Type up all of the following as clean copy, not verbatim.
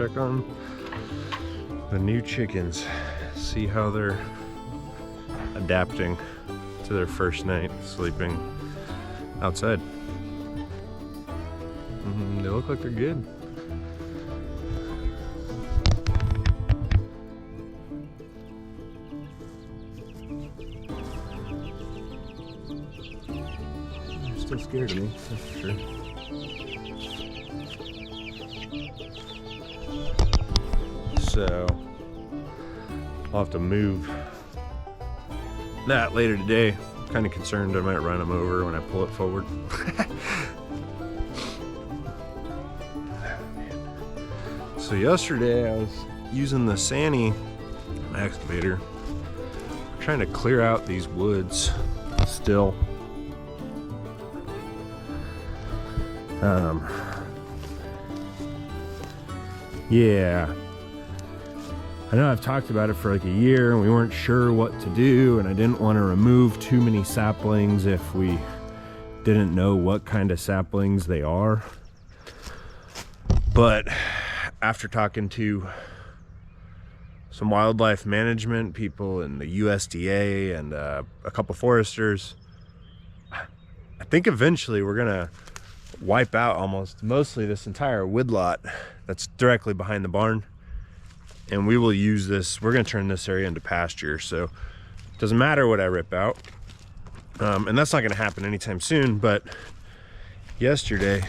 check on the new chickens, see how they're adapting to their first night sleeping outside. They look like they're good. They're still scared of me, that's for sure. So I'll have to move that later today. I'm kind of concerned I might run them over when I pull it forward. So yesterday I was using the Sany excavator, trying to clear out these woods still. Yeah, I know I've talked about it for like a year and we weren't sure what to do, and I didn't want to remove too many saplings if we didn't know what kind of saplings they are. But after talking to some wildlife management people and the USDA and a couple foresters, I think eventually we're gonna wipe out mostly this entire woodlot that's directly behind the barn, and we will use this. We're gonna turn this area into pasture, so it doesn't matter what I rip out, and that's not gonna happen anytime soon. But yesterday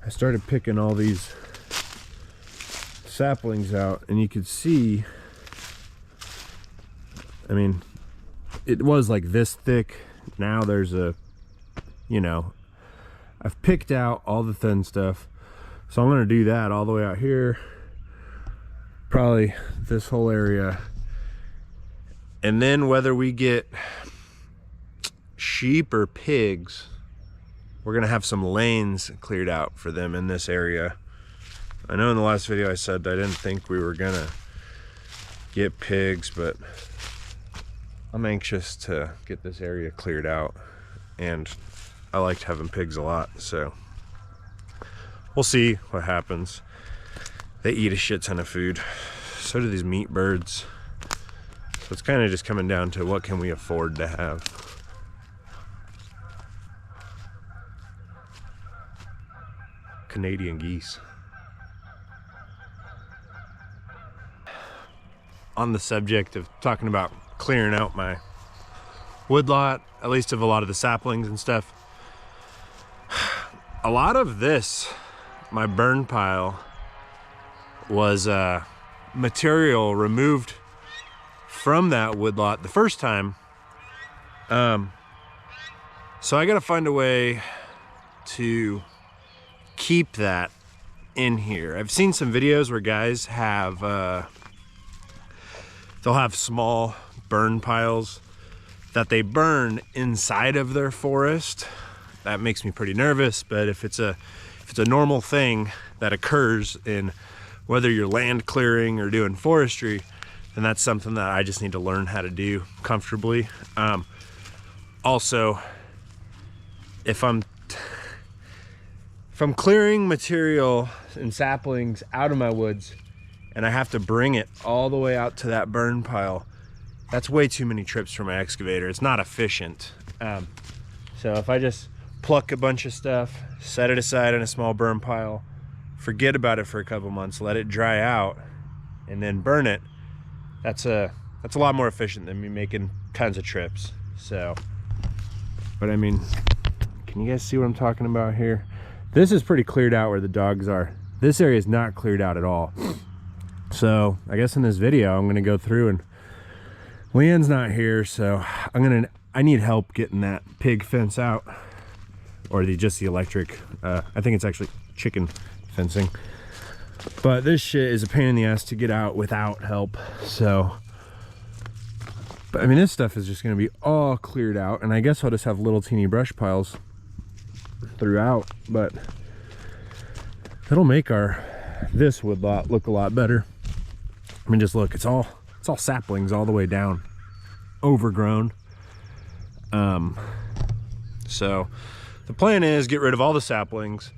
I started picking all these saplings out, and you could see, I mean, it was like this thick. Now there's a, you know, I've picked out all the thin stuff, so I'm gonna do that all the way out here, probably this whole area. And then whether we get sheep or pigs, we're gonna have some lanes cleared out for them in this area. I know in the last video I said I didn't think we were gonna get pigs, but I'm anxious to get this area cleared out, and I liked having pigs a lot, so we'll see what happens. They eat a shit ton of food, so do these meat birds, so it's kind of just coming down to what can we afford to have. Canadian geese. On the subject of talking about clearing out my woodlot, at least of a lot of the saplings and stuff, a lot of this, my burn pile, was material removed from that woodlot the first time. So I gotta find a way to keep that in here. I've seen some videos where guys have they'll have small burn piles that they burn inside of their forest. That makes me pretty nervous, but if it's a normal thing that occurs in whether you're land clearing or doing forestry, then that's something that I just need to learn how to do comfortably. Also, if I'm clearing material and saplings out of my woods and I have to bring it all the way out to that burn pile, that's way too many trips for my excavator. It's not efficient. So if I just pluck a bunch of stuff, set it aside in a small burn pile, forget about it for a couple months, let it dry out, and then burn it, that's a lot more efficient than me making tons of trips. So, but I mean, can you guys see what I'm talking about here? This is pretty cleared out where the dogs are. This area is not cleared out at all. So I guess in this video I'm gonna go through, and Leanne's not here, so I need help getting that pig fence out, or just the electric. I think it's actually chicken fencing, but this shit is a pain in the ass to get out without help. So, but I mean, this stuff is just gonna be all cleared out, and I guess I'll just have little teeny brush piles throughout, but it'll make this woodlot look a lot better. I mean, just look, it's all saplings all the way down, overgrown. So the plan is get rid of all the saplings,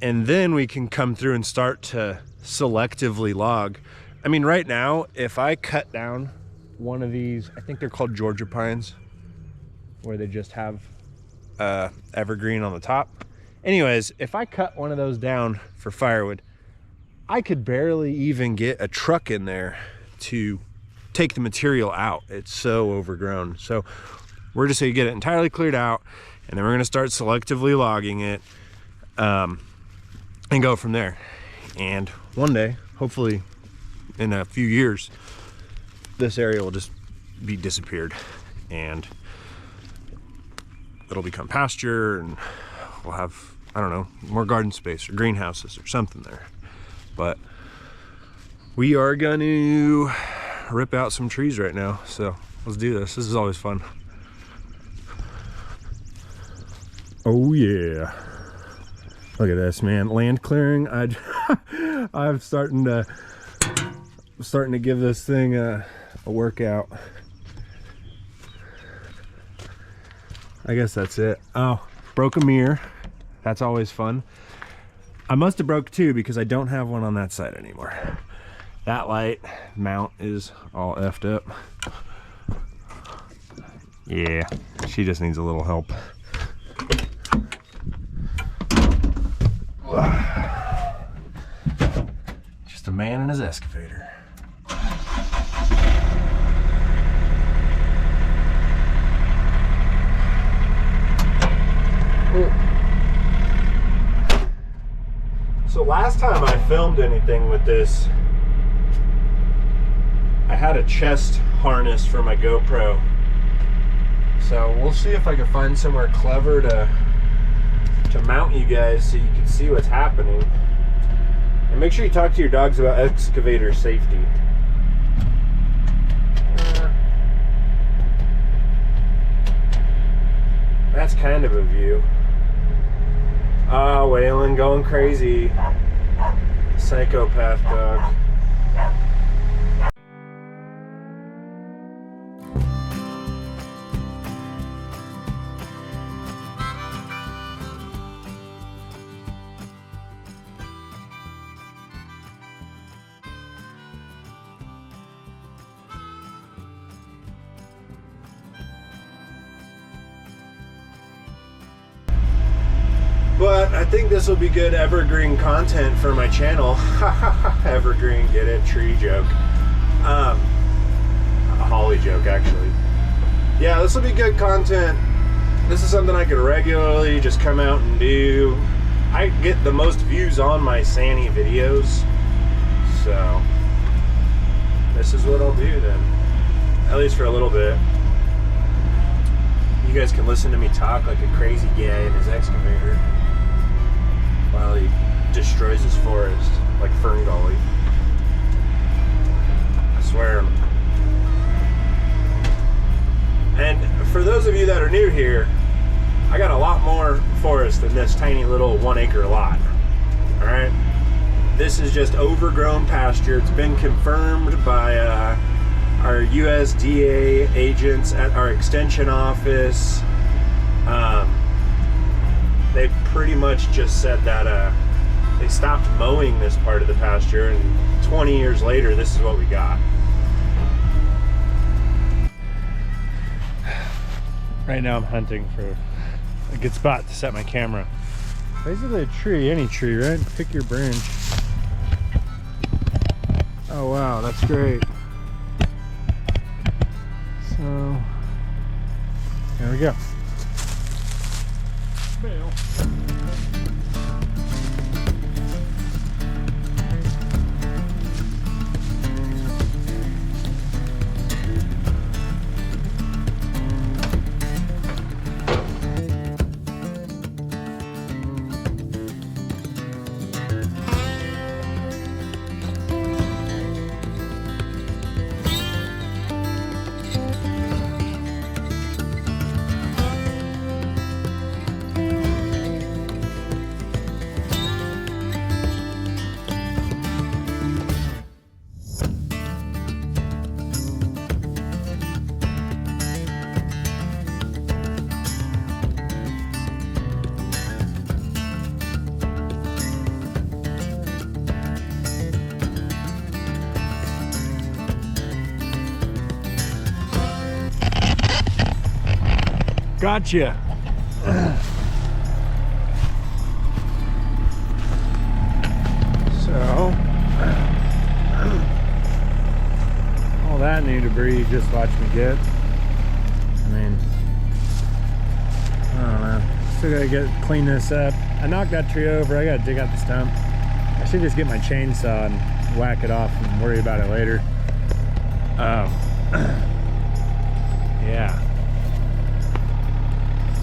and then we can come through and start to selectively log. I mean, right now, if I cut down one of these, I think they're called Georgia pines, where they just have evergreen on the top. Anyways, if I cut one of those down for firewood, I could barely even get a truck in there to take the material out. It's so overgrown. So we're just gonna get it entirely cleared out, and then we're gonna start selectively logging it and go from there. And one day, hopefully in a few years, this area will just be disappeared and it'll become pasture, and we'll have, I don't know, more garden space or greenhouses or something there. But we are gonna rip out some trees right now, so let's do this. This is always fun. Oh yeah, look at this, man. Land clearing. I'm starting to give this thing a workout. I guess that's it. Oh, broke a mirror. That's always fun. I must have broke two because I don't have one on that side anymore. That light mount is all effed up. Yeah, she just needs a little help. Just a man and his excavator. So last time I filmed anything with this, I had a chest harness for my GoPro. So we'll see if I can find somewhere clever to mount you guys so you can see what's happening. And make sure you talk to your dogs about excavator safety. That's kind of a view. Oh, Waylon going crazy. Psychopath dog. But I think this will be good evergreen content for my channel. Evergreen, get it? Tree joke. A holly joke, actually. Yeah, this will be good content. This is something I could regularly just come out and do. I get the most views on my Sany videos, so this is what I'll do then. At least for a little bit. You guys can listen to me talk like a crazy guy in his excavator while he destroys his forest like Fern Gully. I swear. And for those of you that are new here, I got a lot more forest than this tiny little 1 acre lot. Alright? This is just overgrown pasture. It's been confirmed by our USDA agents at our extension office. They pretty much just said that they stopped mowing this part of the pasture, and 20 years later, this is what we got. Right now I'm hunting for a good spot to set my camera. Basically a tree, any tree, right? Pick your branch. Oh wow, that's great. So, there we go. Bail. Gotcha. So, all that new debris, just watch me get. I mean, I don't know. Still gotta clean this up. I knocked that tree over. I gotta dig out the stump. I should just get my chainsaw and whack it off and worry about it later. Yeah.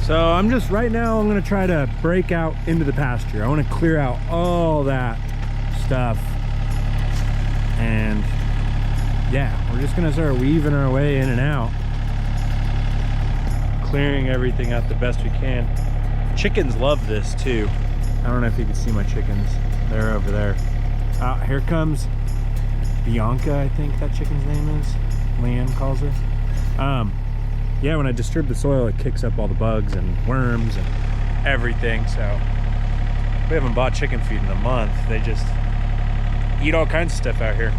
So I'm just, right now, I'm gonna try to break out into the pasture. I wanna clear out all that stuff. And yeah, we're just gonna start weaving our way in and out. Clearing everything out the best we can. Chickens love this too. I don't know if you can see my chickens. They're over there. Here comes Bianca, I think that chicken's name is. Leanne calls her. Yeah, when I disturb the soil, it kicks up all the bugs and worms and everything. So we haven't bought chicken feed in a month. They just eat all kinds of stuff out here.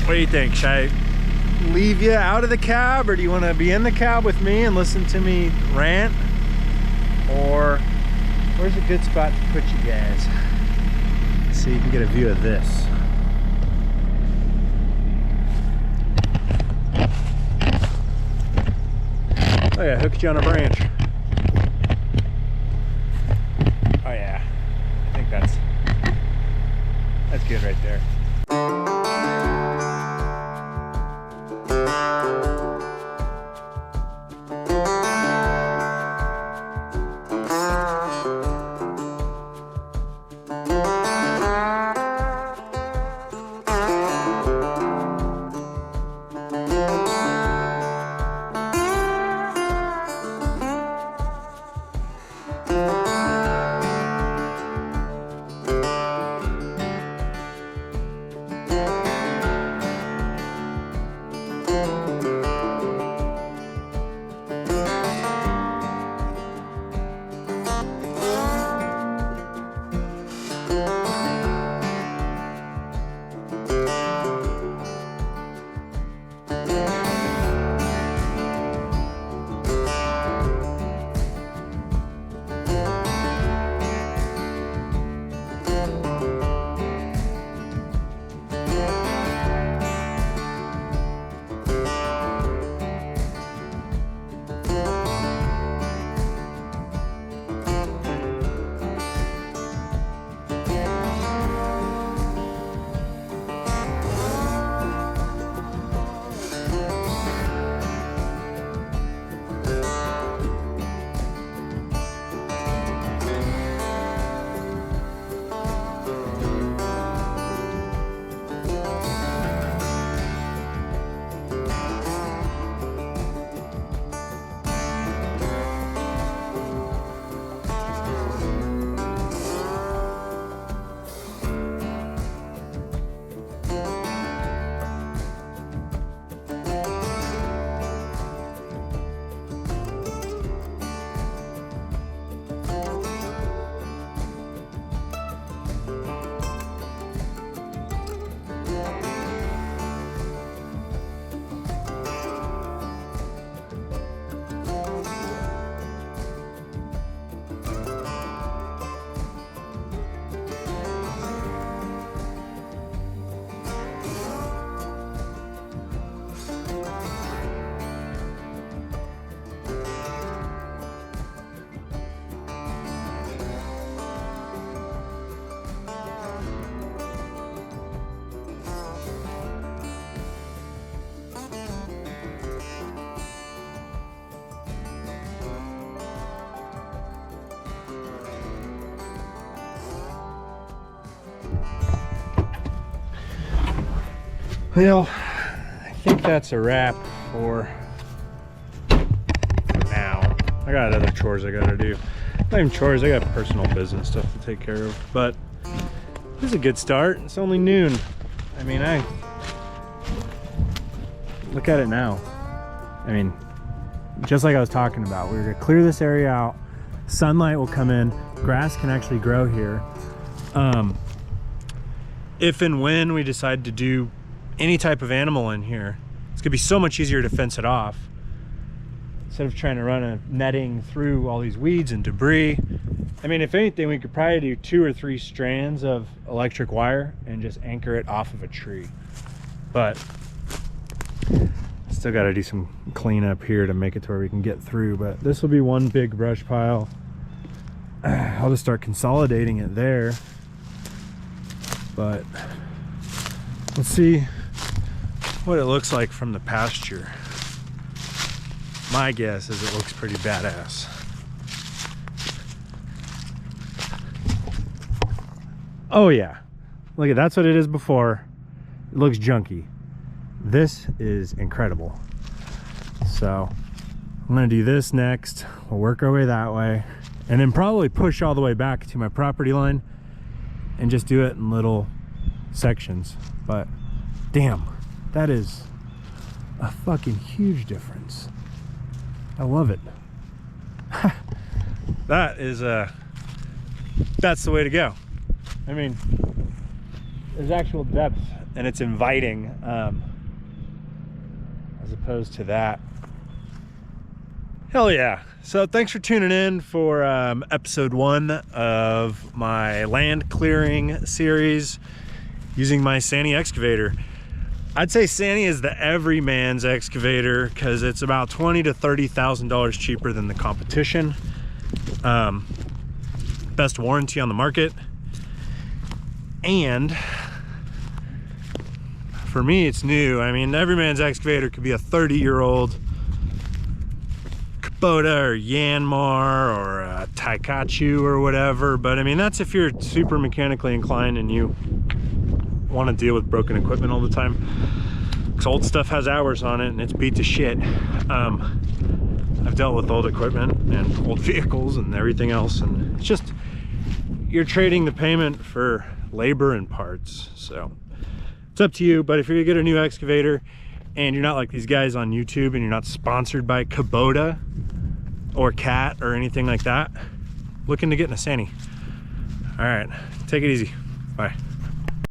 What do you think? Should I leave you out of the cab, or do you want to be in the cab with me and listen to me rant? Or where's a good spot to put you guys? So you can get a view of this. Oh yeah, hooked you on a branch. Oh yeah, I think that's good right there. Well, I think that's a wrap for now. I got other chores I gotta do. Not even chores, I got personal business stuff to take care of. But this is a good start. It's only noon. I mean, look at it now. I mean, just like I was talking about, we're gonna clear this area out. Sunlight will come in. Grass can actually grow here. If and when we decide to do any type of animal in here, it's gonna be so much easier to fence it off instead of trying to run a netting through all these weeds and debris. I mean, if anything, we could probably do 2 or 3 strands of electric wire and just anchor it off of a tree. But still got to do some cleanup here to make it to where we can get through. But this will be one big brush pile. I'll just start consolidating it there. But let's see what it looks like from the pasture. My guess is it looks pretty badass. Oh yeah, look at, that's what it is before. It looks junky. This is incredible. So I'm gonna do this next. We'll work our way that way, and then probably push all the way back to my property line and just do it in little sections. But damn, that is a fucking huge difference. I love it. That is that's the way to go. I mean, there's actual depth and it's inviting, as opposed to that. Hell yeah. So thanks for tuning in for episode 1 of my land clearing series using my Sany excavator. I'd say Sany is the everyman's excavator because it's about $20,000 to $30,000 cheaper than the competition. Best warranty on the market. And for me, it's new. I mean, everyman's excavator could be a 30-year-old Kubota or Yanmar or a Taikachu or whatever. But I mean, that's if you're super mechanically inclined and you want to deal with broken equipment all the time, because old stuff has hours on it and it's beat to shit. I've dealt with old equipment and old vehicles and everything else, and it's just, you're trading the payment for labor and parts. So it's up to you. But if you're gonna get a new excavator and you're not like these guys on YouTube and you're not sponsored by Kubota or Cat or anything like that, look into getting a Sany. All right, take it easy. Bye.